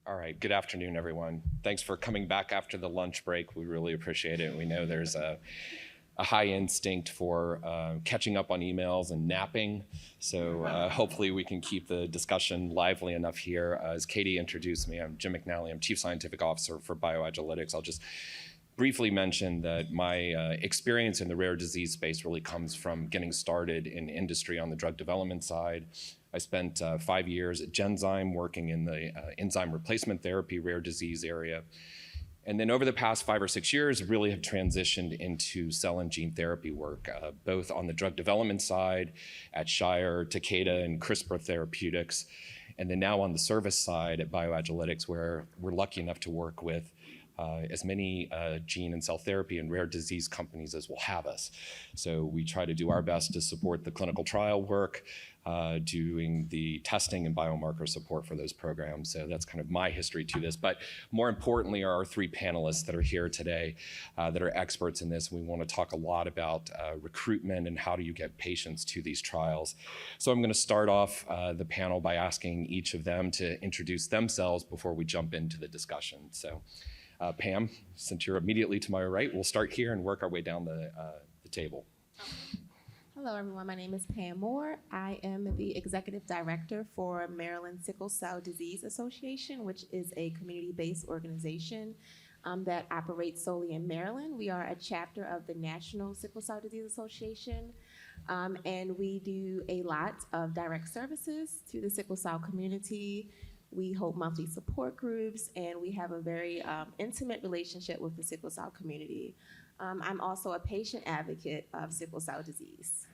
All right, good afternoon, everyone. Thanks for coming back after the lunch break. We really appreciate it. We know there's a high instinct for catching up on emails and napping. So hopefully we can keep the discussion lively enough here. As Katie introduced me, I'm Jim McNally. I'm Chief Scientific Officer for BioAgilytix. I'll just briefly mention that my experience in the rare disease space really comes from getting started in industry on the drug development side. I spent 5 years at Genzyme working in the enzyme replacement therapy rare disease area. And then over the past 5 or 6 years, really have transitioned into cell and gene therapy work, both on the drug development side at Shire, Takeda, and CRISPR Therapeutics, and then now on the service side at BioAgilytix, where we're lucky enough to work with as many gene and cell therapy and rare disease companies as will have us. So we try to do our best to support the clinical trial work, doing the testing and biomarker support for those programs. So that's kind of my history to this. But more importantly are our 3 panelists that are here today that are experts in this. We want to talk a lot about recruitment and how do you get patients to these trials. So I'm going to start off the panel by asking each of them to introduce themselves before we jump into the discussion. So Pam, since you're immediately to my right, we'll start here and work our way down the table. Hello, everyone. My name is Pam Moore. I am the Executive Director for Maryland Sickle Cell Disease Association, which is a community-based organization that operates solely in Maryland. We are a chapter of the National Sickle Cell Disease Association, and we do a lot of direct services to the sickle cell community. We hold monthly support groups, and we have a very intimate relationship with the sickle cell community. I'm also a patient advocate of sickle cell disease.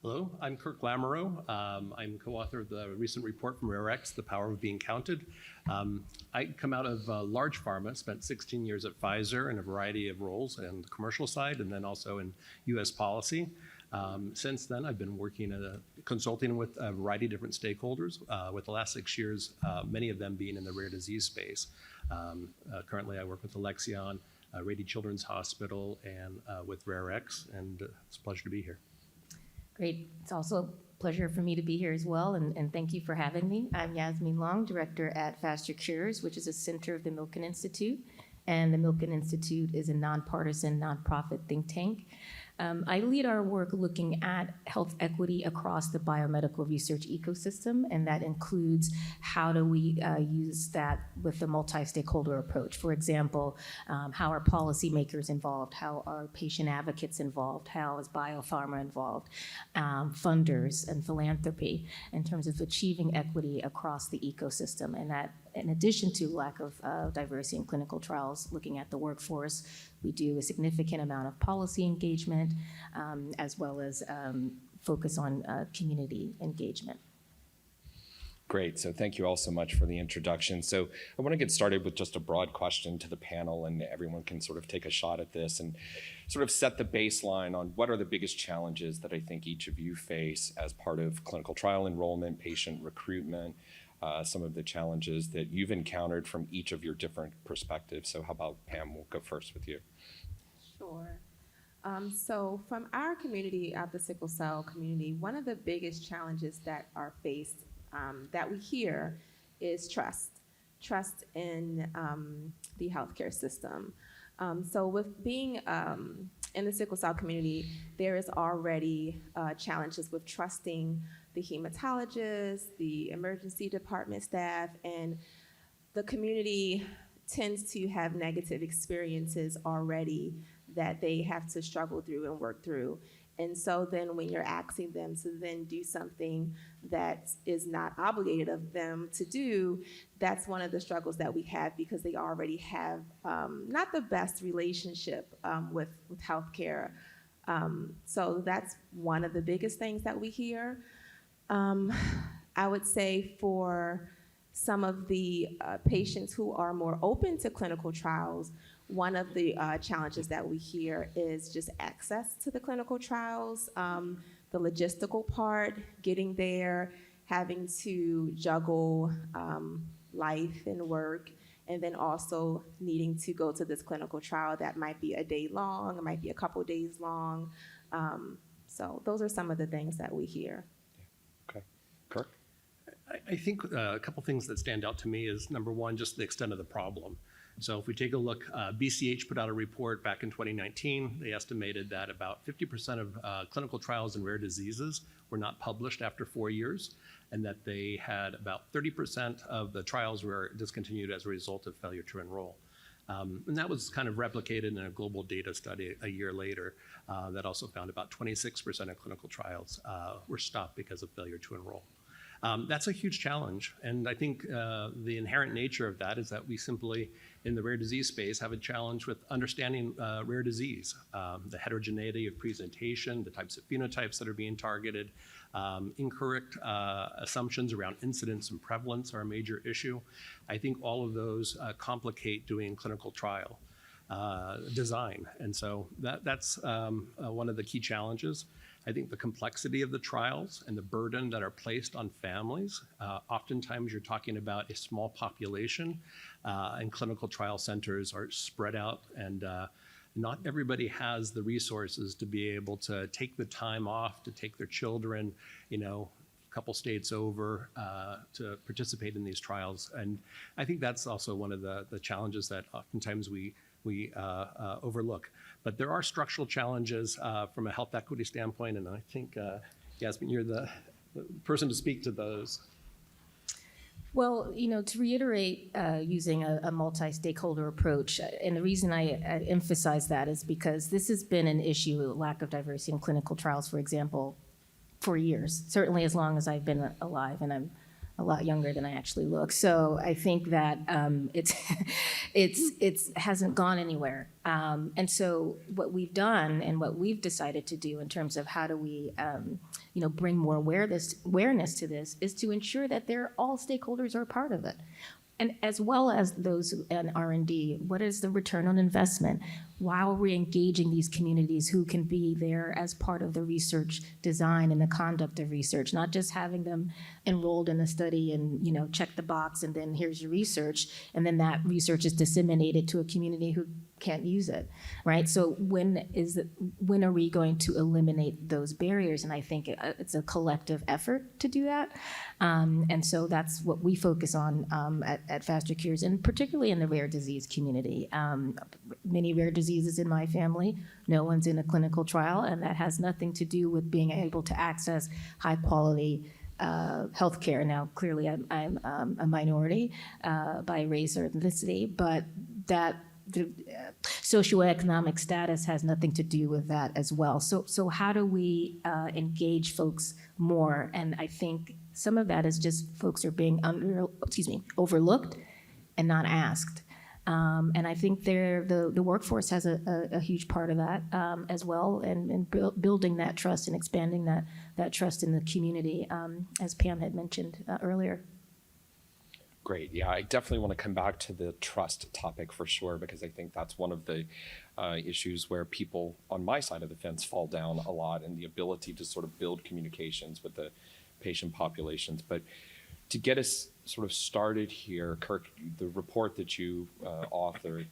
Hello, I'm Kirk Lamoreaux. I'm co-author of the recent report from RareX, The Power of Being Counted. I come out of large pharma, spent 16 years at Pfizer in a variety of roles in the commercial side and then also in US policy. Since then, I've been working consulting with a variety of different stakeholders, with the last 6 years, many of them being in the rare disease space. Currently, I work with Alexion, Rady Children's Hospital, and with RareX, and it's a pleasure to be here. Great. It's also a pleasure for me to be here as well, and thank you for having me. I'm Yasmeen, Director at FasterCures, which is a center of the Milken Institute, and the Milken Institute is a nonpartisan, nonprofit think tank. I lead our work looking at health equity across the biomedical research ecosystem, and that includes how do we use that with the multi-stakeholder approach. For example, how are policymakers involved? How are patient advocates involved? How is biopharma involved? Funders and philanthropy in terms of achieving equity across the ecosystem, and that in addition to lack of diversity in clinical trials, looking at the workforce, we do a significant amount of policy engagement, as well as focus on community engagement. Great, so thank you all so much for the introduction. So I want to get started with just a broad question to the panel, and everyone can sort of take a shot at this and sort of set the baseline on what are the biggest challenges that I think each of you face as part of clinical trial enrollment, patient recruitment, some of the challenges that you've encountered from each of your different perspectives. So how about Pam, we'll go first with you. Sure. So from our community, at the sickle cell community, one of the biggest challenges that are faced, that we hear, is trust in the healthcare system. So with being in the sickle cell community, there is already challenges with trusting the hematologists, the emergency department staff, and the community tends to have negative experiences already that they have to struggle through and work through. And so then when you're asking them to then do something that is not obligated of them to do, that's one of the struggles that we have, because they already have not the best relationship with healthcare. So that's one of the biggest things that we hear. I would say for some of the patients who are more open to clinical trials, one of the challenges that we hear is just access to the clinical trials, the logistical part, getting there, having to juggle life and work, and then also needing to go to this clinical trial that might be a day long, it might be a couple days long. So those are some of the things that we hear. Okay. Kirk? I think a couple things that stand out to me is, number one, just the extent of the problem. So if we take a look, BCH put out a report back in 2019. They estimated that about 50% of clinical trials in rare diseases were not published after 4 years, and that they had about 30% of the trials were discontinued as a result of failure to enroll. And that was kind of replicated in a GlobalData study a year later that also found about 26% of clinical trials were stopped because of failure to enroll. That's a huge challenge, and I think the inherent nature of that is that we simply, in the rare disease space, have a challenge with understanding rare disease, the heterogeneity of presentation, the types of phenotypes that are being targeted, incorrect assumptions around incidence and prevalence are a major issue. I think all of those complicate doing clinical trial design, and so that's one of the key challenges. I think the complexity of the trials and the burden that are placed on families, oftentimes you're talking about a small population, and clinical trial centers are spread out, and not everybody has the resources to be able to take the time off to take their children, a couple states over to participate in these trials. And I think that's also one of the challenges that oftentimes we overlook. But there are structural challenges from a health equity standpoint, and I think, Yasmeen, you're the person to speak to those. Well, to reiterate, using a multi-stakeholder approach, and the reason I emphasize that is because this has been an issue, lack of diversity in clinical trials, for example, for years, certainly as long as I've been alive, and I'm a lot younger than I actually look. So I think that it hasn't gone anywhere. And so what we've done and what we've decided to do in terms of how do we bring more awareness to this is to ensure that all stakeholders are a part of it. And as well as those in R&D, what is the return on investment? While we're engaging these communities who can be there as part of the research design and the conduct of research, not just having them enrolled in a study and check the box and then here's your research, and then that research is disseminated to a community who can't use it, right? So when are we going to eliminate those barriers? And I think it's a collective effort to do that. And so that's what we focus on at FasterCures, and particularly in the rare disease community. Many rare diseases in my family, no one's in a clinical trial, and that has nothing to do with being able to access high quality healthcare. Now, clearly I'm a minority by race or ethnicity, but that the socioeconomic status has nothing to do with that as well. So how do we engage folks more? And I think some of that is just folks are being overlooked and not asked. And I think the workforce has a huge part of that as well, and building that trust and expanding that trust in the community, as Pam had mentioned earlier. Great. Yeah, I definitely want to come back to the trust topic for sure, because I think that's one of the issues where people on my side of the fence fall down a lot, and the ability to sort of build communications with the patient populations. But to get us sort of started here, Kirk, the report that you authored,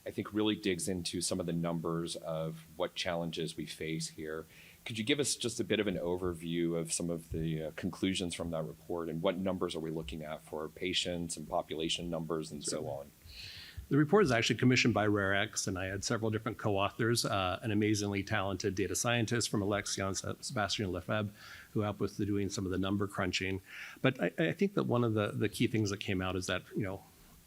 I think really digs into some of the numbers of what challenges we face here. Could you give us just a bit of an overview of some of the conclusions from that report, and what numbers are we looking at for patients and population numbers and so on? The report is actually commissioned by RareX, and I had several different co-authors, an amazingly talented data scientist from Alexion, Sebastian Lefebvre, who helped with doing some of the number crunching. But I think that one of the key things that came out is that,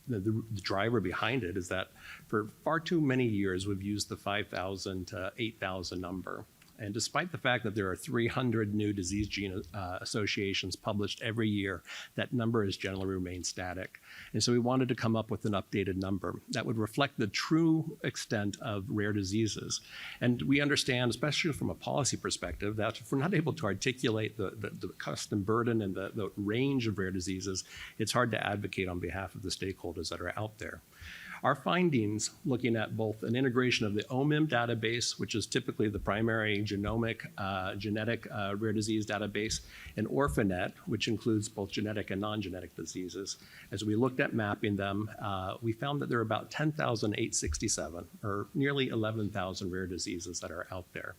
the driver behind it is that for far too many years, we've used the 5,000 to 8,000 number. And despite the fact that there are 300 new disease gene associations published every year, that number has generally remained static. And so we wanted to come up with an updated number that would reflect the true extent of rare diseases. And we understand, especially from a policy perspective, that if we're not able to articulate the cost and burden and the range of rare diseases, it's hard to advocate on behalf of the stakeholders that are out there. Our findings, looking at both an integration of the OMIM database, which is typically the primary genomic, genetic rare disease database, and OrphaNet, which includes both genetic and non-genetic diseases. As we looked at mapping them, we found that there are about 10,867, or nearly 11,000 rare diseases that are out there.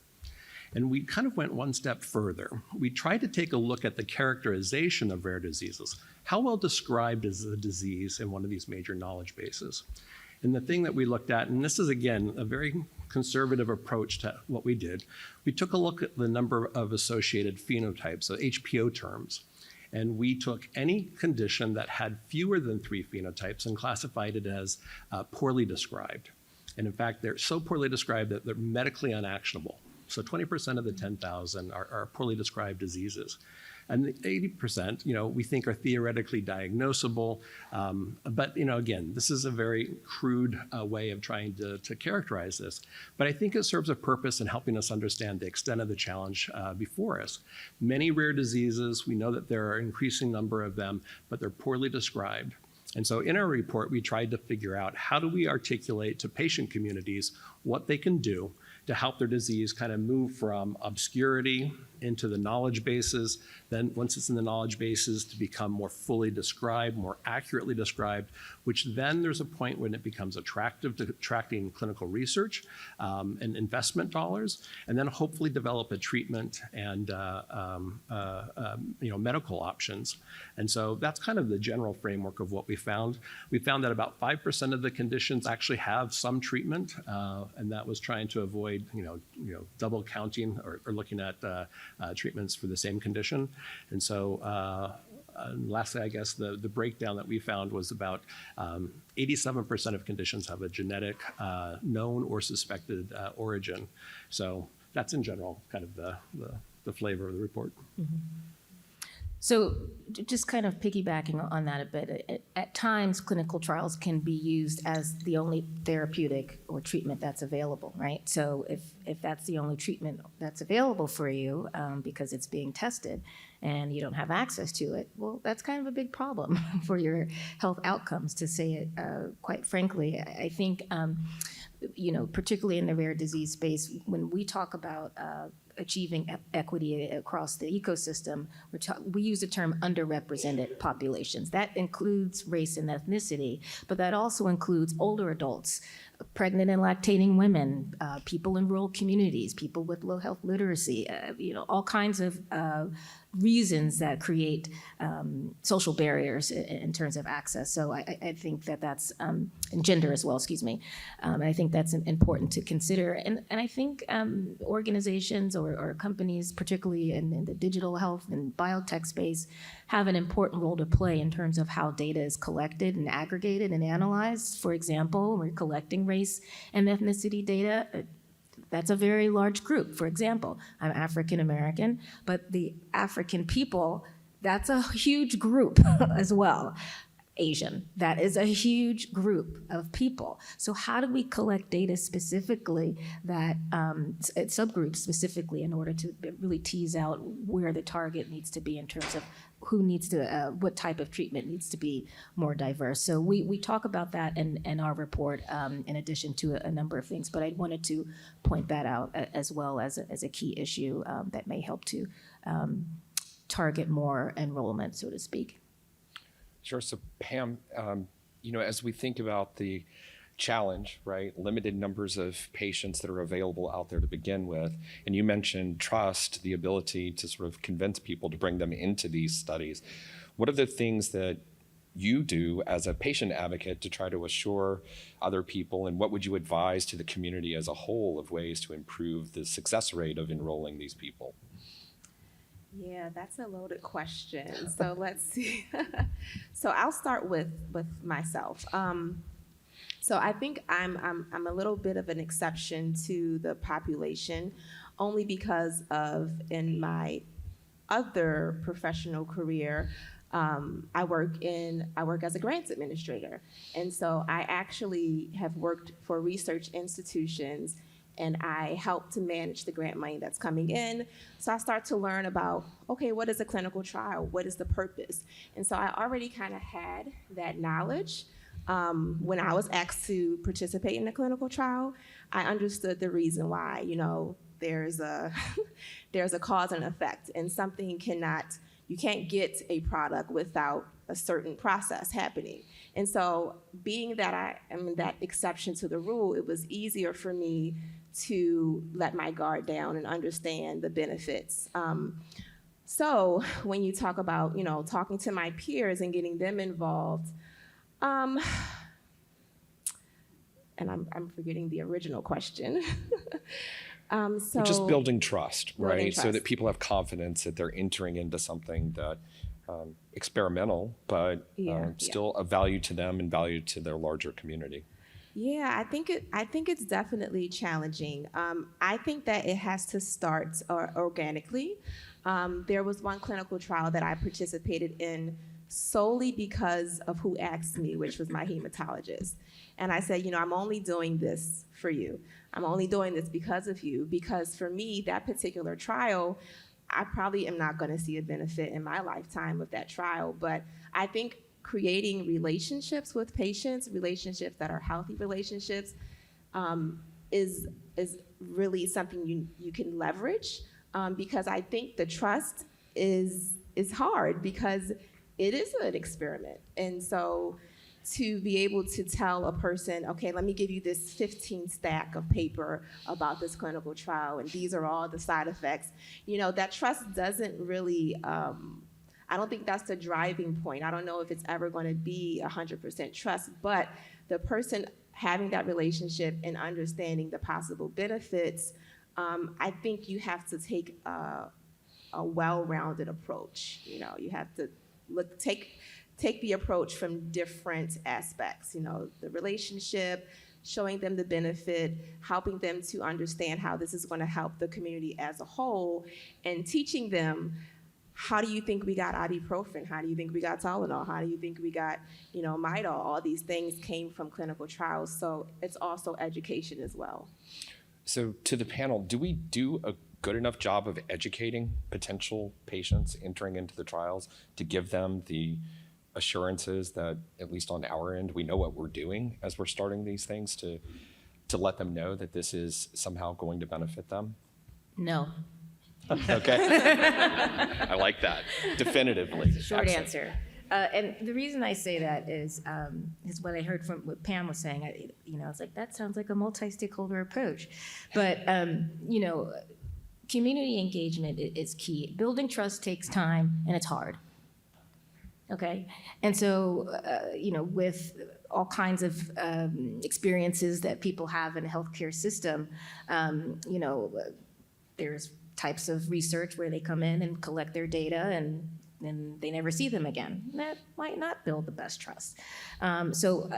And we kind of went one step further. We tried to take a look at the characterization of rare diseases. How well described is the disease in one of these major knowledge bases? And the thing that we looked at, and this is again a very conservative approach to what we did, we took a look at the number of associated phenotypes, so HPO terms. And we took any condition that had fewer than 3 phenotypes and classified it as poorly described. And in fact, they're so poorly described that they're medically unactionable. So 20% of the 10,000 are poorly described diseases. And the 80%, we think are theoretically diagnosable. But, again, this is a very crude way of trying to characterize this. But I think it serves a purpose in helping us understand the extent of the challenge before us. Many rare diseases, we know that there are an increasing number of them, but they're poorly described. And so in our report, we tried to figure out how do we articulate to patient communities what they can do to help their disease kind of move from obscurity into the knowledge bases, then once it's in the knowledge bases to become more fully described, more accurately described, which then there's a point when it becomes attractive to attracting clinical research and investment dollars, and then hopefully develop a treatment and medical options. And so that's kind of the general framework of what we found. We found that about 5% of the conditions actually have some treatment, and that was trying to avoid double counting or looking at treatments for the same condition. And so lastly, I guess the breakdown that we found was about 87% of conditions have a genetic known or suspected origin. So that's in general kind of the flavor of the report. Mm-hmm. So just kind of piggybacking on that a bit, at times clinical trials can be used as the only therapeutic or treatment that's available, right? So if that's the only treatment that's available for you because it's being tested and you don't have access to it, well, that's kind of a big problem for your health outcomes, to say it quite frankly. I think, particularly in the rare disease space, when we talk about achieving equity across the ecosystem, we use the term underrepresented populations. That includes race and ethnicity, but that also includes older adults, pregnant and lactating women, people in rural communities, people with low health literacy, all kinds of reasons that create social barriers in terms of access. So I think that's, and gender as well, excuse me. I think that's important to consider. And I think organizations or companies, particularly in the digital health and biotech space, have an important role to play in terms of how data is collected and aggregated and analyzed. For example, when we're collecting race and ethnicity data, that's a very large group. For example, I'm African American, but the African people, that's a huge group as well. Asian, that is a huge group of people. So how do we collect data specifically that, subgroups specifically, in order to really tease out where the target needs to be in terms of who needs to, what type of treatment needs to be more diverse. So we talk about that in our report in addition to a number of things, but I wanted to point that out as well as a key issue that may help to target more enrollment, so to speak. Sure. So Pam, as we think about the challenge, right, limited numbers of patients that are available out there to begin with, and you mentioned trust, the ability to sort of convince people to bring them into these studies. What are the things that you do as a patient advocate to try to assure other people, and what would you advise to the community as a whole of ways to improve the success rate of enrolling these people? Yeah, that's a loaded question. So let's see. So I'll start with myself. So I think I'm a little bit of an exception to the population, only because of in my other professional career, I work as a grants administrator, and so I actually have worked for research institutions. And I help to manage the grant money that's coming in. So I start to learn about, okay, what is a clinical trial? What is the purpose? And so I already kind of had that knowledge. When I was asked to participate in a clinical trial, I understood the reason why, there's a cause and effect, and you can't get a product without a certain process happening. And so being that I am that exception to the rule, it was easier for me to let my guard down and understand the benefits. So when you talk about, talking to my peers and getting them involved, and I'm forgetting the original question. Just building trust, right? Building So trust. that people have confidence that they're entering into something that experimental, but still of value to them and value to their larger community. Yeah, I think it's definitely challenging. I think that it has to start organically. There was one clinical trial that I participated in solely because of who asked me, which was my hematologist. And I said, I'm only doing this for you. I'm only doing this because of you, because for me, that particular trial, I probably am not going to see a benefit in my lifetime of that trial. But I think creating relationships with patients, relationships that are healthy relationships, is really something you can leverage, because I think the trust is hard because it is an experiment. And so to be able to tell a person, okay, let me give you this 15 stack of paper about this clinical trial, and these are all the side effects, that trust doesn't really, I don't think that's the driving point. I don't know if it's ever going to be 100% trust, but the person having that relationship and understanding the possible benefits, I think you have to take a well-rounded approach. You have to take the approach from different aspects, the relationship, showing them the benefit, helping them to understand how this is going to help the community as a whole, and teaching them, how do you think we got ibuprofen? How do you think we got Tylenol? How do you think we got, Midol? All these things came from clinical trials, so it's also education as well. So to the panel, do we do a good enough job of educating potential patients entering into the trials to give them the assurances that, at least on our end, we know what we're doing as we're starting these things, to let them know that this is somehow going to benefit them? No. Okay. I like that. Definitively. Short Excellent. answer. And the reason I say that is what I heard from what Pam was saying. I was like, that sounds like a multi-stakeholder approach. But, community engagement is key. Building trust takes time, and it's hard. Okay? And so, with all kinds of experiences that people have in a healthcare system, there's types of research where they come in and collect their data and then they never see them again. That might not build the best trust. So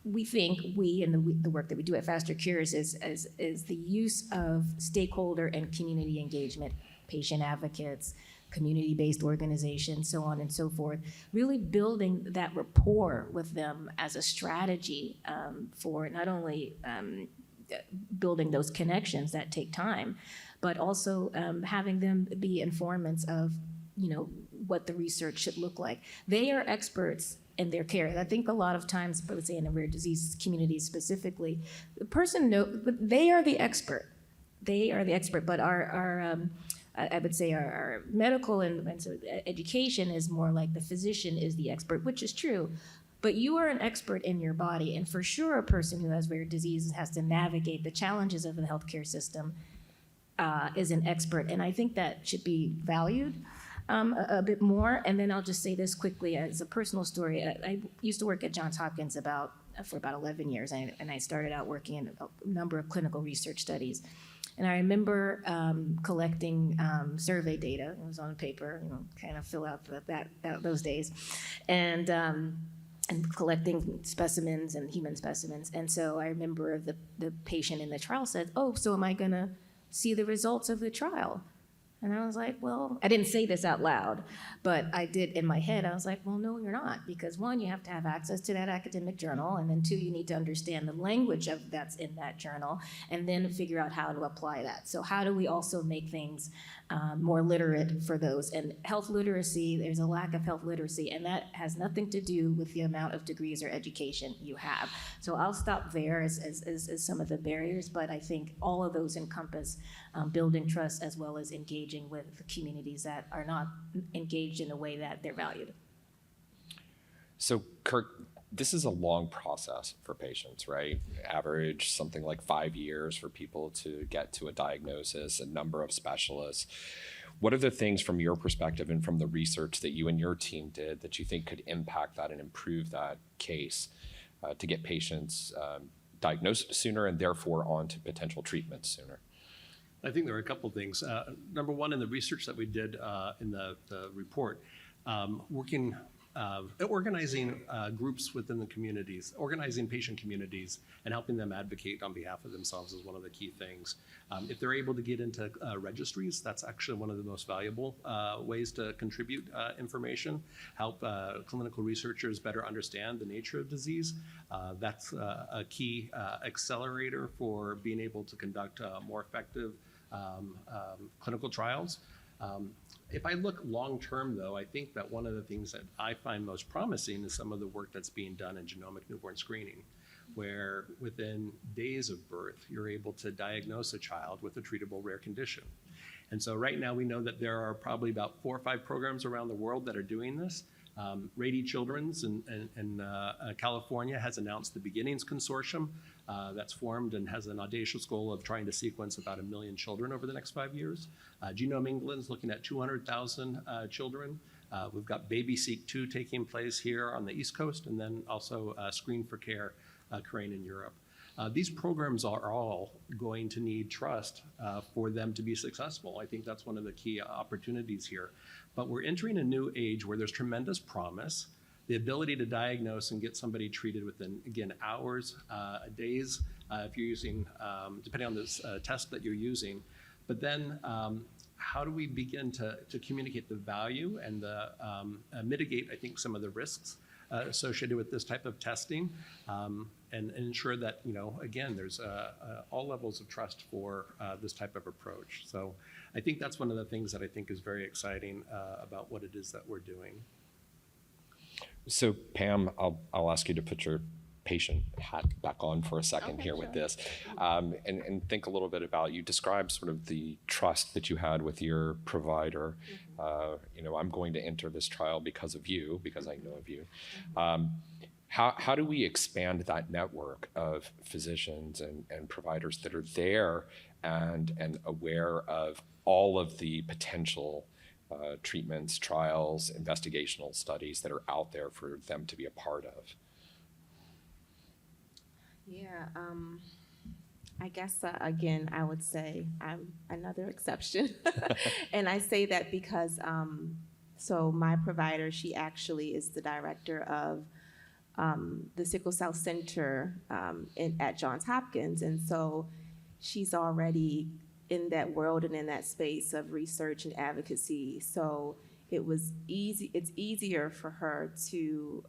we think the work that we do at FasterCures is the use of stakeholder and community engagement, patient advocates, community-based organizations, so on and so forth, really building that rapport with them as a strategy for not only building those connections that take time, but also having them be informants of, what the research should look like. They are experts in their care. I think a lot of times, but let's say in the rare disease community specifically, the person but they are the expert. They are the expert, but I would say our medical and so education is more like the physician is the expert, which is true. But you are an expert in your body, and for sure a person who has rare diseases has to navigate the challenges of the healthcare system is an expert, and I think that should be valued a bit more. And then I'll just say this quickly as a personal story. I used to work at Johns Hopkins for about 11 years, and I started out working in a number of clinical research studies. And I remember collecting survey data. It was on paper, kind of fill out those days, and collecting specimens and human specimens. And so I remember the patient in the trial said, "Oh, so am I going to see the results of the trial?" And I was like, well, I didn't say this out loud, but I did in my head. I was like, well, no, you're not. Because one, you have to have access to that academic journal. And then two, you need to understand the language that's in that journal and then figure out how to apply that. So how do we also make things more literate for those? And health literacy, there's a lack of health literacy, and that has nothing to do with the amount of degrees or education you have. So I'll stop there as some of the barriers, but I think all of those encompass building trust as well as engaging with the communities that are not engaged in a way that they're valued. So Kirk, this is a long process for patients, right? Average something like 5 years for people to get to a diagnosis, a number of specialists. What are the things from your perspective and from the research that you and your team did that you think could impact that and improve that case to get patients diagnosed sooner and therefore on to potential treatments sooner? I think there are a couple things. Number one, in the research that we did in the report, organizing groups within the communities, organizing patient communities, and helping them advocate on behalf of themselves is one of the key things. If they're able to get into registries, that's actually one of the most valuable ways to contribute information, help clinical researchers better understand the nature of disease. That's a key accelerator for being able to conduct more effective clinical trials. If I look long-term, though, I think that one of the things that I find most promising is some of the work that's being done in genomic newborn screening, where within days of birth, you're able to diagnose a child with a treatable rare condition. And so right now we know that there are probably about 4 or 5 programs around the world that are doing this. Rady Children's in California has announced the Beginnings Consortium that's formed and has an audacious goal of trying to sequence about 1 million children over the next 5 years. Genome England's looking at 200,000 children. We've got BabySeq 2 taking place here on the East Coast, and then also Screen for Care occurring in Europe. These programs are all going to need trust for them to be successful. I think that's one of the key opportunities here. But we're entering a new age where there's tremendous promise. The ability to diagnose and get somebody treated within, again, hours, days, if you're using, depending on this test that you're using. But then how do we begin to communicate the value and mitigate, I think, some of the risks associated with this type of testing, and ensure that, again, there's all levels of trust for this type of approach. So I think that's one of the things that I think is very exciting about what it is that we're doing. So Pam, I'll ask you to put your patient hat back on for a second here with this, and think a little bit about, you described sort of the trust that you had with your provider. I'm going to enter this trial because of you, because I know of you. How do we expand that network of physicians and providers that are there and aware of all of the potential treatments, trials, investigational studies that are out there for them to be a part of? Yeah, I guess, again, I would say I'm another exception. And I say that because, so my provider, she actually is the director of the Sickle Cell Center at Johns Hopkins. And so she's already in that world and in that space of research and advocacy. So it's easier for her to,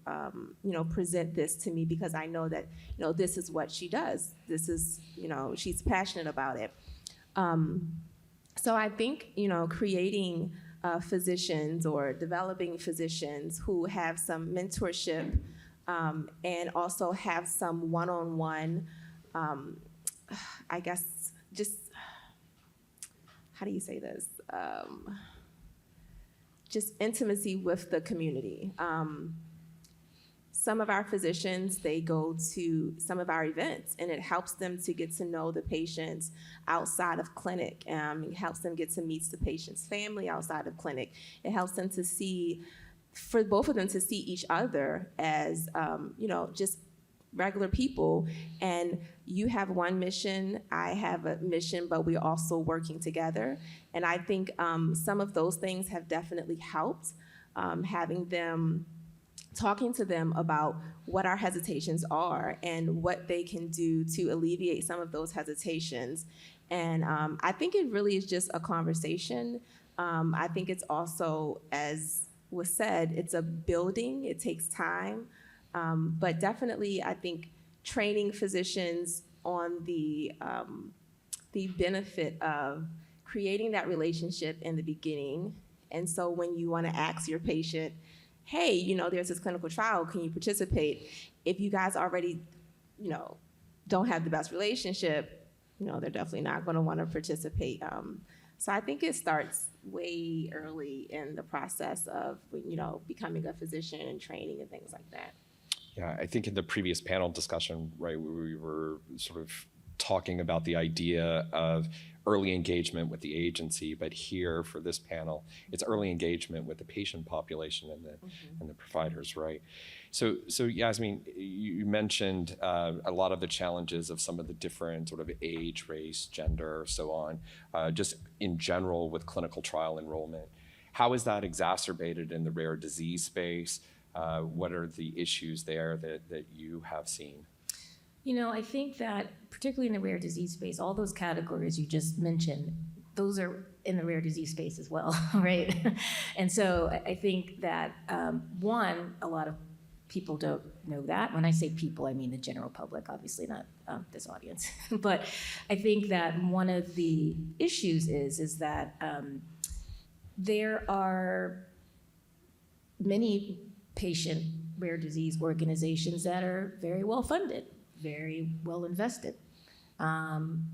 present this to me, because I know that, this is what she does. This is, she's passionate about it. So I think, creating physicians or developing physicians who have some mentorship and also have some one-on-one, I guess, just, how do you say this? Just intimacy with the community. Some of our physicians, they go to some of our events, and it helps them to get to know the patients outside of clinic. It helps them get to meet the patient's family outside of clinic. It helps them to see, for both of them to see each other as, just regular people. And you have one mission, I have a mission, but we're also working together. And I think some of those things have definitely helped, talking to them about what our hesitations are and what they can do to alleviate some of those hesitations. And I think it really is just a conversation. I think it's also, as was said, it's a building, it takes time. But definitely, I think training physicians on the benefit of creating that relationship in the beginning. And so when you want to ask your patient, hey, there's this clinical trial, can you participate? If you guys already, don't have the best relationship, they're definitely not going to want to participate. So I think it starts way early in the process of, becoming a physician and training and things like that. Yeah, I think in the previous panel discussion, right, we were sort of talking about the idea of early engagement with the agency, but here for this panel, it's early engagement with the patient population and the providers, right? So Yasmeen, you mentioned a lot of the challenges of some of the different sort of age, race, gender, so on, just in general with clinical trial enrollment. How is that exacerbated in the rare disease space? What are the issues there that you have seen? You know, I think that particularly in the rare disease space, all those categories you just mentioned, those are in the rare disease space as well, right? And so I think that, one, a lot of people don't know that. When I say people, I mean the general public, obviously not this audience. But I think that one of the issues is that there are many patient rare disease organizations that are very well funded, very well invested.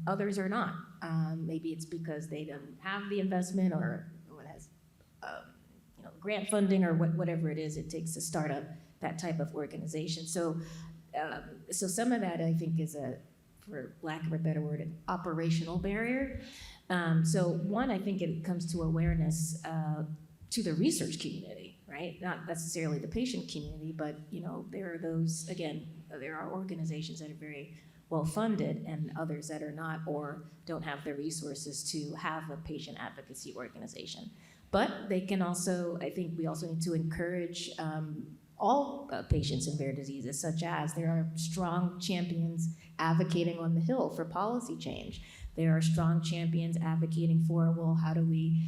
Others are not. Maybe it's because they don't have the investment or it has grant funding or whatever it is it takes to start up that type of organization. So some of that I think is for lack of a better word, an operational barrier. So one, I think it comes to awareness to the research community, right? Not necessarily the patient community, but there are those, again, there are organizations that are very well funded and others that are not or don't have the resources to have a patient advocacy organization. But they can also, I think we also need to encourage all patients in rare diseases, such as there are strong champions advocating on the Hill for policy change. There are strong champions advocating for, well, how do we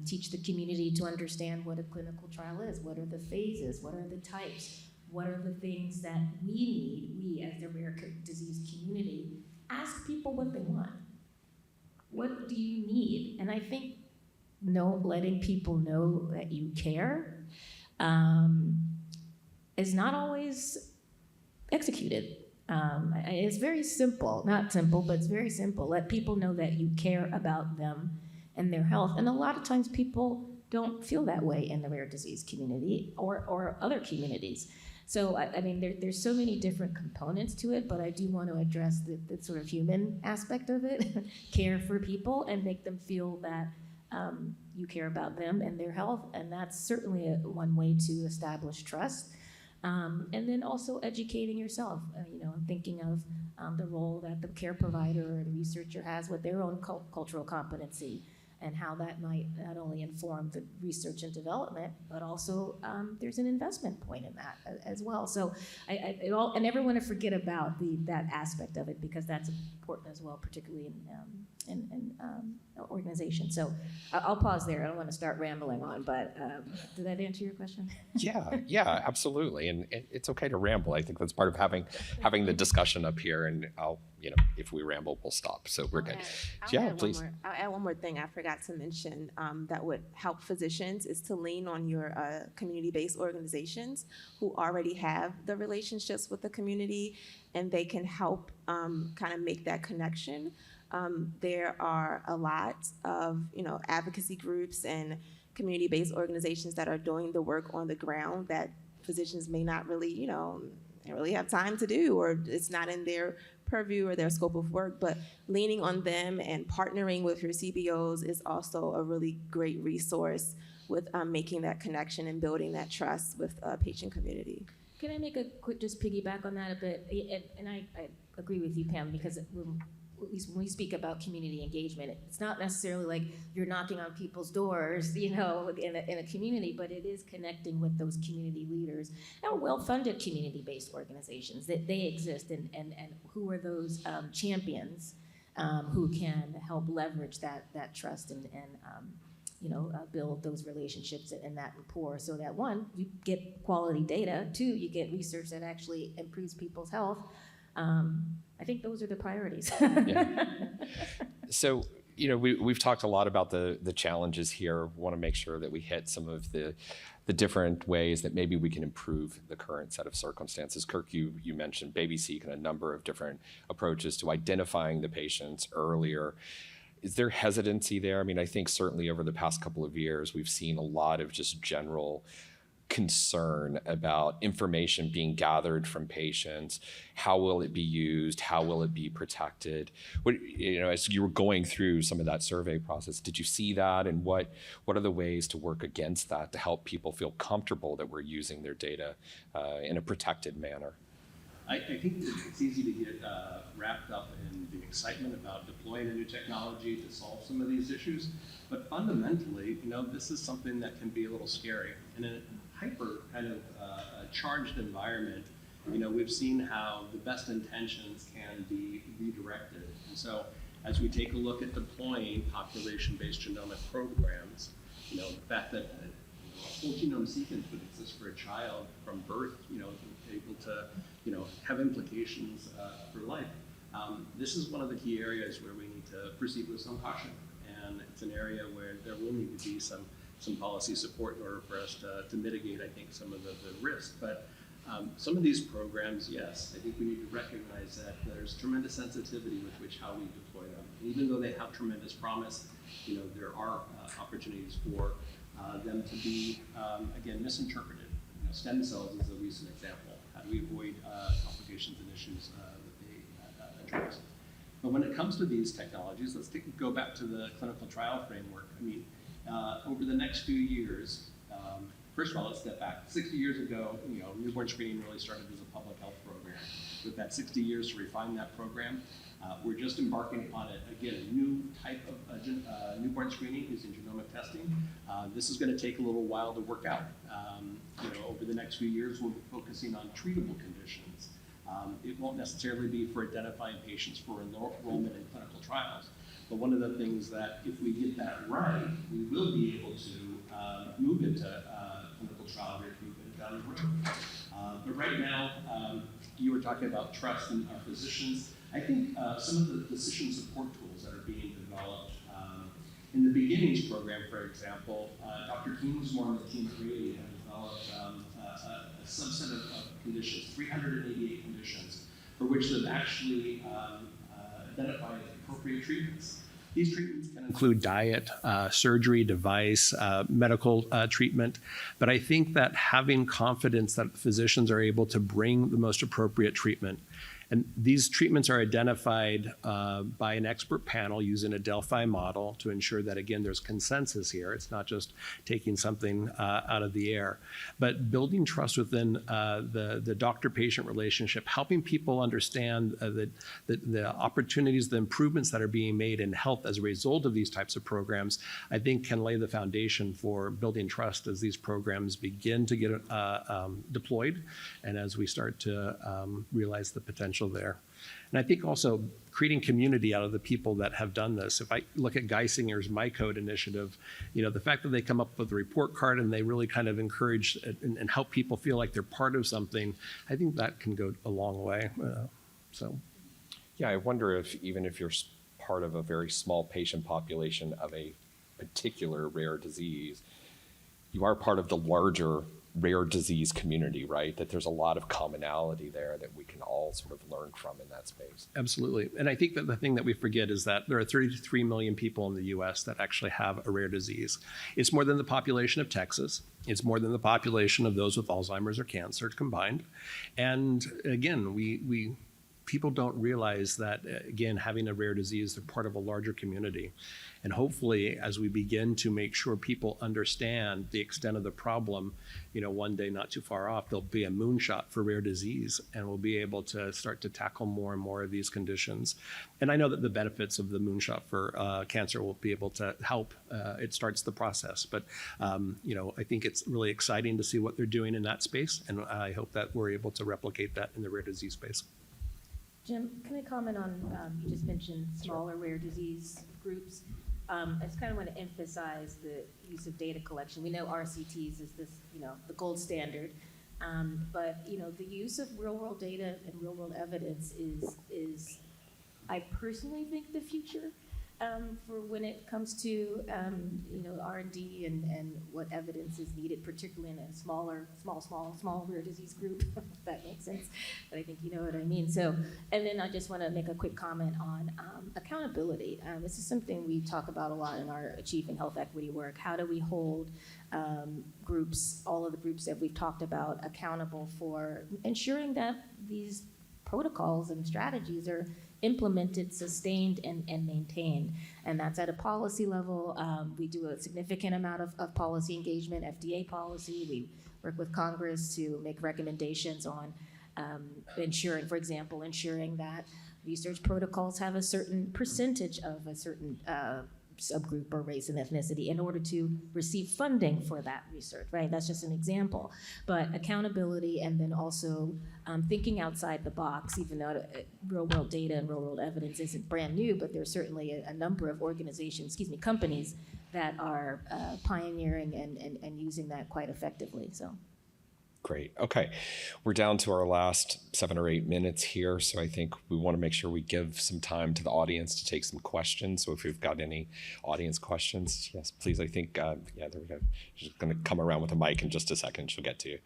teach the community to understand what a clinical trial is? What are the phases? What are the types? What are the things that we need, we as the rare disease community, ask people what they want. What do you need? And I think letting people know that you care is not always executed. It's very simple, not simple, but it's very simple. Let people know that you care about them and their health. And a lot of times people don't feel that way in the rare disease community or other communities. So, I mean, there's so many different components to it, but I do want to address the sort of human aspect of it, care for people and make them feel that you care about them and their health. And that's certainly one way to establish trust. And then also educating yourself, thinking of the role that the care provider and researcher has with their own cultural competency and how that might not only inform the research and development, but also there's an investment point in that as well. So I never want to forget about that aspect of it because that's important as well, particularly in organizations. So I'll pause there. I don't want to start rambling on, but did that answer your question? Yeah, absolutely. And it's okay to ramble. I think that's part of having the discussion up here. And if we ramble, we'll stop. So we're good. Please. I'll add one more thing I forgot to mention that would help physicians is to lean on your community-based organizations who already have the relationships with the community, and they can help kind of make that connection. There are a lot of advocacy groups and community-based organizations that are doing the work on the ground that physicians may not really really have time to do, or it's not in their purview or their scope of work. But leaning on them and partnering with your CBOs is also a really great resource with making that connection and building that trust with a patient community. Can I make a quick just piggyback on that a bit? And I agree with you, Pam, because at least when we speak about community engagement, it's not necessarily like you're knocking on people's doors, in a community, but it is connecting with those community leaders and well-funded community-based organizations that they exist, and who are those champions who can help leverage that trust and build those relationships and that rapport, so that one, you get quality data, two, you get research that actually improves people's health. I think those are the priorities. Yeah. So, we've talked a lot about the challenges here. We want to make sure that we hit some of the different ways that maybe we can improve the current set of circumstances. Kirk, you mentioned BabySeq and a number of different approaches to identifying the patients earlier. Is there hesitancy there? I mean, I think certainly over the past couple of years, we've seen a lot of just general concern about information being gathered from patients. How will it be used? How will it be protected? As you were going through some of that survey process, did you see that? And what are the ways to work against that to help people feel comfortable that we're using their data in a protected manner? I think it's easy to get wrapped up in the excitement about deploying a new technology to solve some of these issues. But fundamentally, this is something that can be a little scary. In a hyper kind of charged environment, we've seen how the best intentions can be redirected. And so as we take a look at deploying population-based genomic programs, the fact that a whole genome sequence would exist for a child from birth, able to, have implications for life. This is one of the key areas where we need to proceed with some caution. And it's an area where there will need to be some policy support in order for us to mitigate, I think, some of the risk. But some of these programs, yes, I think we need to recognize that there's tremendous sensitivity with which how we deploy them. And even though they have tremendous promise, there are opportunities for them to be, again, misinterpreted. Stem cells is a recent example. How do we avoid complications and issues that they address? But when it comes to these technologies, let's go back to the clinical trial framework. I mean, over the next few years, first of all, let's step back. 60 years ago, newborn screening really started as a public health program. We've had 60 years to refine that program. We're just embarking upon it. Again, a new type of newborn screening using genomic testing. This is going to take a little while to work out. Over the next few years, we'll be focusing on treatable conditions. It won't necessarily be for identifying patients for enrollment in clinical trials. But one of the things that, if we get that right, we will be able to move into clinical trial recruitment down the road. But right now, you were talking about trust in our physicians. I think some of the physician support tools that are being developed in the Beginnings program, for example, Dr. Kingsmore and the team at Rady have developed a subset of conditions, 388 conditions, for which they've actually identified appropriate treatments. These treatments can include diet, surgery, device, medical treatment. But I think that having confidence that physicians are able to bring the most appropriate treatment. And these treatments are identified by an expert panel using a Delphi model to ensure that, again, there's consensus here. It's not just taking something out of the air. But building trust within the doctor-patient relationship, helping people understand the opportunities, the improvements that are being made in health as a result of these types of programs, I think can lay the foundation for building trust as these programs begin to get deployed and as we start to realize the potential there. And I think also creating community out of the people that have done this. If I look at Geisinger's My Code initiative, the fact that they come up with a report card and they really kind of encourage and help people feel like they're part of something, I think that can go a long way. Yeah, I wonder if even if you're part of a very small patient population of a particular rare disease, you are part of the larger rare disease community, right? That there's a lot of commonality there that we can all sort of learn from in that space. Absolutely. And I think that the thing that we forget is that there are 33 million people in the US that actually have a rare disease. It's more than the population of Texas. It's more than the population of those with Alzheimer's or cancer combined. And again, people don't realize that, again, having a rare disease, they're part of a larger community. And hopefully, as we begin to make sure people understand the extent of the problem, one day not too far off, there'll be a moonshot for rare disease, and we'll be able to start to tackle more and more of these conditions. And I know that the benefits of the moonshot for cancer will be able to help. It starts the process. But, I think it's really exciting to see what they're doing in that space, and I hope that we're able to replicate that in the rare disease space. Jim, can I comment on, you just mentioned smaller rare disease groups. I just kind of want to emphasize the use of data collection. We know RCTs is this, the gold standard. But, the use of real-world data and real-world evidence is, I personally think, the future. For when it comes to, R&D and what evidence is needed, particularly in a small rare disease group, if that makes sense. But I think you know what I mean. So, and then I just want to make a quick comment on accountability. This is something we talk about a lot in our Achieving Health Equity work. How do we hold groups, all of the groups that we've talked about, accountable for ensuring that these protocols and strategies are implemented, sustained, and maintained. And that's at a policy level. We do a significant amount of policy engagement, FDA policy. We work with Congress to make recommendations on ensuring, for example, ensuring that research protocols have a certain percentage of a certain subgroup or race and ethnicity in order to receive funding for that research, right? That's just an example. But accountability, and then also thinking outside the box, even though real-world data and real-world evidence isn't brand new, but there's certainly a number of companies that are pioneering and using that quite effectively, so. Great. Okay. We're down to our last 7 or 8 minutes here, so I think we want to make sure we give some time to the audience to take some questions. So if we've got any audience questions, yes, please. I think, there we go. She's going to come around with a mic in just a second. She'll get to you.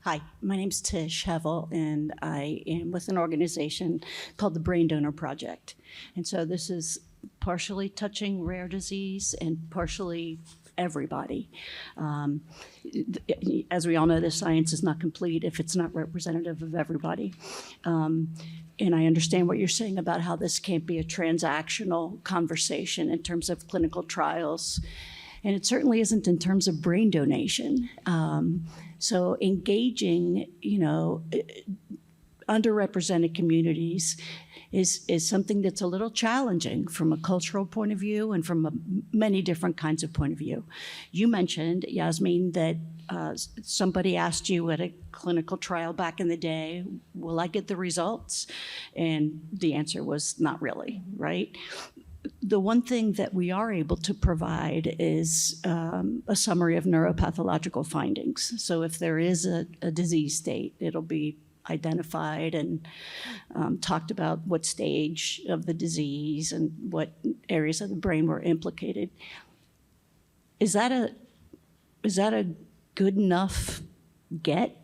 Hi, my name's Tish Hevel, and I am with an organization called the Brain Donor Project. And so this is partially touching rare disease and partially everybody. As we all know, the science is not complete if it's not representative of everybody. And I understand what you're saying about how this can't be a transactional conversation in terms of clinical trials. And it certainly isn't in terms of brain donation. So engaging, underrepresented communities is something that's a little challenging from a cultural point of view and from many different kinds of point of view. You mentioned, Yasmeen, that somebody asked you at a clinical trial back in the day, will I get the results? And the answer was not really, right? The one thing that we are able to provide is a summary of neuropathological findings. So if there is a disease state, it'll be identified and talked about what stage of the disease and what areas of the brain were implicated. Is that a good enough get?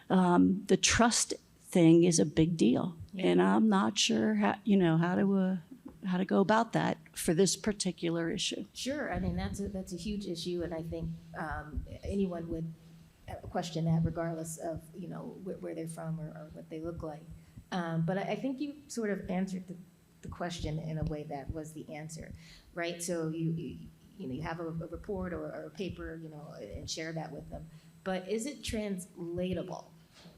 The trust thing is a big deal, and I'm not sure how to go about that for this particular issue. Sure, I mean, that's a huge issue, and I think anyone would question that regardless of, where they're from or what they look like. But I think you sort of answered the question in a way that was the answer, right? So you have a report or a paper, and share that with them. But is it translatable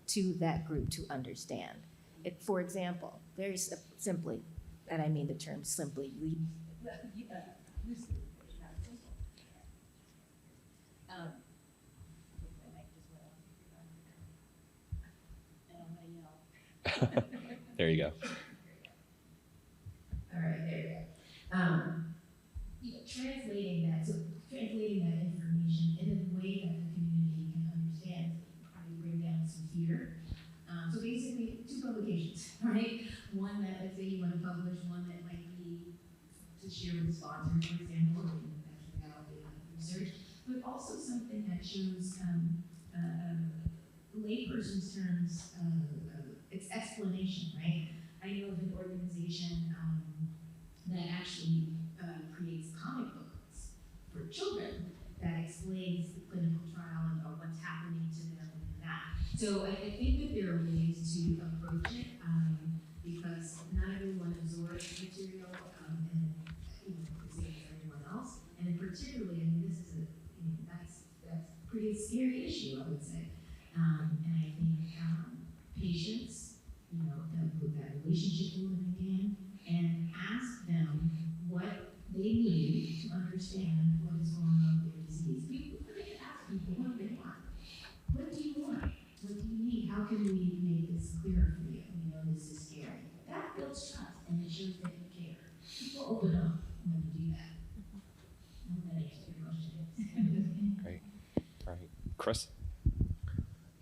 to that group to understand? For example, very simply, and I mean the term simply, There you go. All right, there we go. Translating that information in a way that the community can understand, probably bring down some fear. So basically, 2 publications, right? One that, let's say you want to publish, one that might be to share with the sponsor, for example, or actually validate research, but also something that shows layperson's terms, its explanation, right? I know of an organization that actually creates comic books for children that explains the clinical trial and what's happening to them and that. So I think that there are ways to approach it because not everyone absorbs material and the same as everyone else. And then particularly, this is that's pretty scary issue, I would say. And I think patients, that relationship building again, and ask them what they need to understand what is going on with their disease. We forget to ask people what they want. What do you want? What do you need? How can we make this clearer for you? We know this is scary. That builds trust and it shows that you care. People open up when you do that. I hope that answers your question. Great. Right. Chris.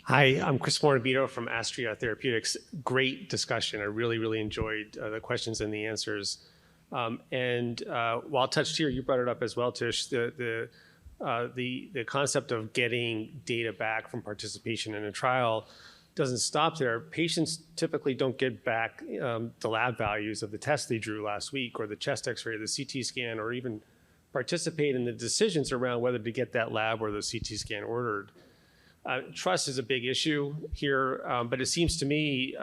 Hi, I'm Chris Morabito from Astria Therapeutics. Great discussion. I really, really enjoyed the questions and the answers. While touched here, you brought it up as well, Tish, the concept of getting data back from participation in a trial doesn't stop there. Patients typically don't get back the lab values of the test they drew last week, or the chest x-ray, the CT scan, or even participate in the decisions around whether to get that lab or the CT scan ordered. Trust is a big issue here, but it seems to me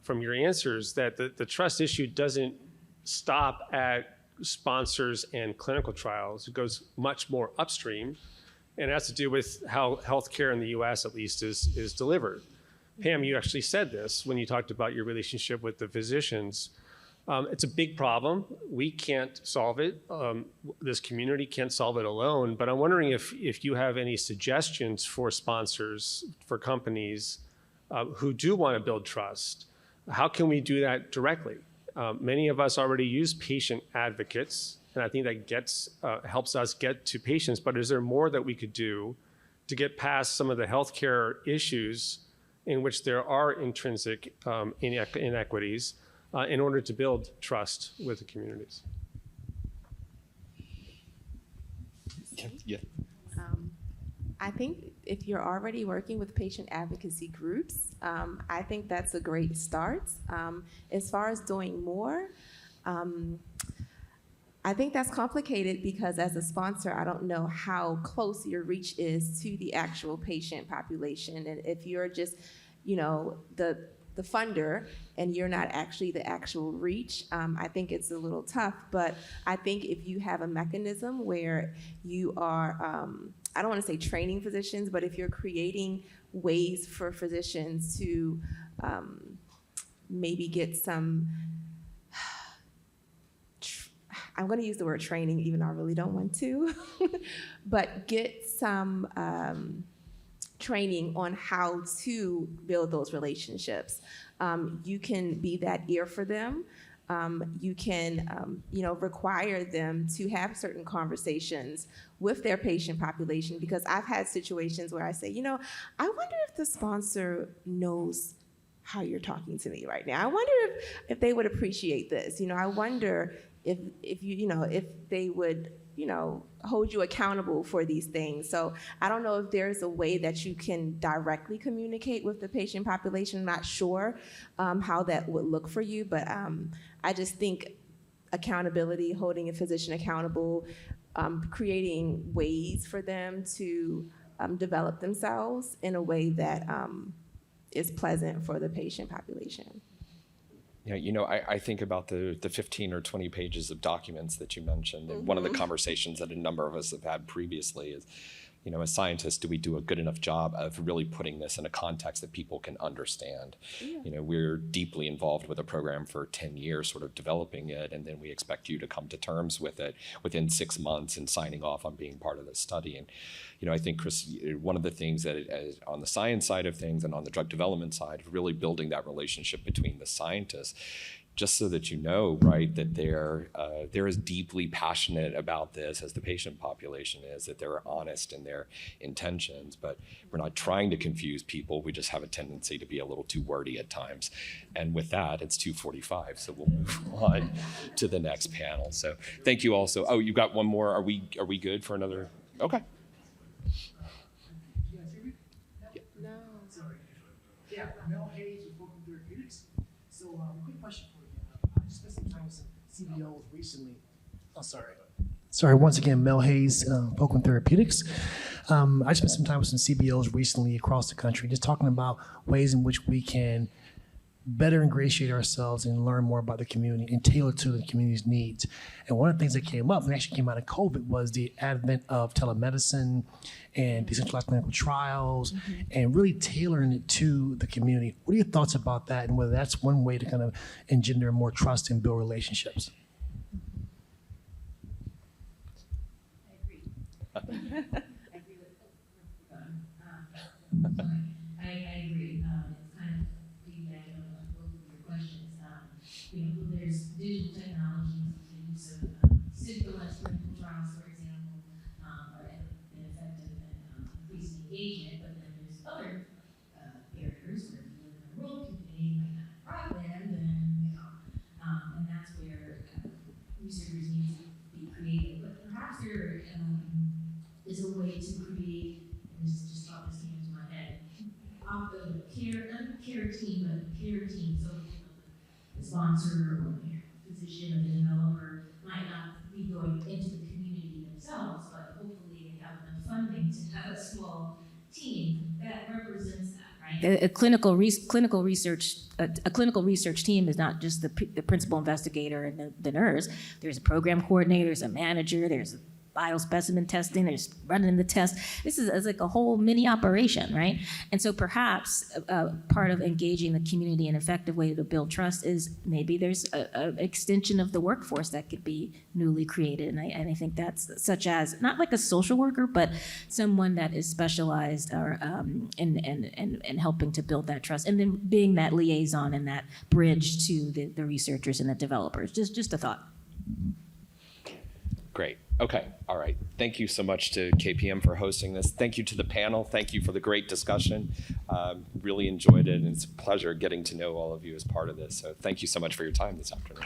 from your answers that the trust issue doesn't stop at sponsors and clinical trials. It goes much more upstream, and it has to do with how healthcare in the US at least is delivered. Pam, you actually said this when you talked about your relationship with the physicians. It's a big problem. We can't solve it. This community can't solve it alone, but I'm wondering if you have any suggestions for sponsors, for companies who do want to build trust. How can we do that directly? Many of us already use patient advocates, and I think that helps us get to patients, but is there more that we could do to get past some of the healthcare issues in which there are intrinsic inequities in order to build trust with the communities? Yeah. I think if you're already working with patient advocacy groups, I think that's a great start. As far as doing more, I think that's complicated because as a sponsor, I don't know how close your reach is to the actual patient population. And if you're just, the funder and you're not actually the actual reach, I think it's a little tough. But I think if you have a mechanism where you are, I don't want to say training physicians, but if you're creating ways for physicians to maybe get some, I'm going to use the word training, even though I really don't want to, but get some training on how to build those relationships. You can be that ear for them. You can, require them to have certain conversations with their patient population, because I've had situations where I say, I wonder if the sponsor knows how you're talking to me right now. I wonder if they would appreciate this. I wonder if they would, hold you accountable for these things. So I don't know if there's a way that you can directly communicate with the patient population. I'm not sure how that would look for you, but I just think accountability, holding a physician accountable, creating ways for them to develop themselves in a way that is pleasant for the patient population. Yeah, I think about the 15 or 20 pages of documents that you mentioned, and one of the conversations that a number of us have had previously is, as scientists, do we do a good enough job of really putting this in a context that people can understand? Yeah. We're deeply involved with a program for 10 years, sort of developing it, and then we expect you to come to terms with it within 6 months and signing off on being part of the study. And, I think, Chris, one of the things that on the science side of things and on the drug development side, really building that relationship between the scientists, just so that right, that they're as deeply passionate about this as the patient population is, that they're honest in their intentions, but we're not trying to confuse people. We just have a tendency to be a little too wordy at times. And with that, it's 2:45, so we'll move on to the next panel. So thank you also. Oh, you got one more. Are we good for another? Okay. No. Sorry. Yeah, Mel Hayes with Therapeutics. So, quick question for you. I just spent some time with some CBOs recently. Oh, sorry. Sorry, once again, Mel Hayes, Oakland Therapeutics. I spent some time with some CBOs recently across the country, just talking about ways in which we can better ingratiate ourselves and learn more about the community and tailor to the community's needs. And one of the things that came up, and actually came out of COVID, was the advent of telemedicine and decentralized clinical trials, and really tailoring it to the community. What are your thoughts about that, and whether that's one way to kind of engender more trust and build relationships? I agree. I agree. It's kind of piggybacking on both of your questions. There's digital technologies, the use of Sickle clinical trials, for example, are effective in increasing engagement. But researchers need to be creative, but perhaps there is a way to create, and this just thought this came into my head, care team, but care team, so the sponsor or the physician or the developer might not be going into the community themselves, but hopefully they have enough funding to have a small team that represents that, right? A clinical research team is not just the principal investigator and the nurse. There's a program coordinator, there's a manager, there's biospecimen testing, there's running the test. This is like a whole mini operation, right? And so perhaps part of engaging the community, an effective way to build trust is maybe there's an extension of the workforce that could be newly created. And I think that's such as, not like a social worker, but someone that is specialized or in helping to build that trust. And then being that liaison and that bridge to the researchers and the developers. Just a thought. Great. Okay. All right. Thank you so much to KPM for hosting this. Thank you to the panel. Thank you for the great discussion. Really enjoyed it, and it's a pleasure getting to know all of you as part of this. So thank you so much for your time this afternoon.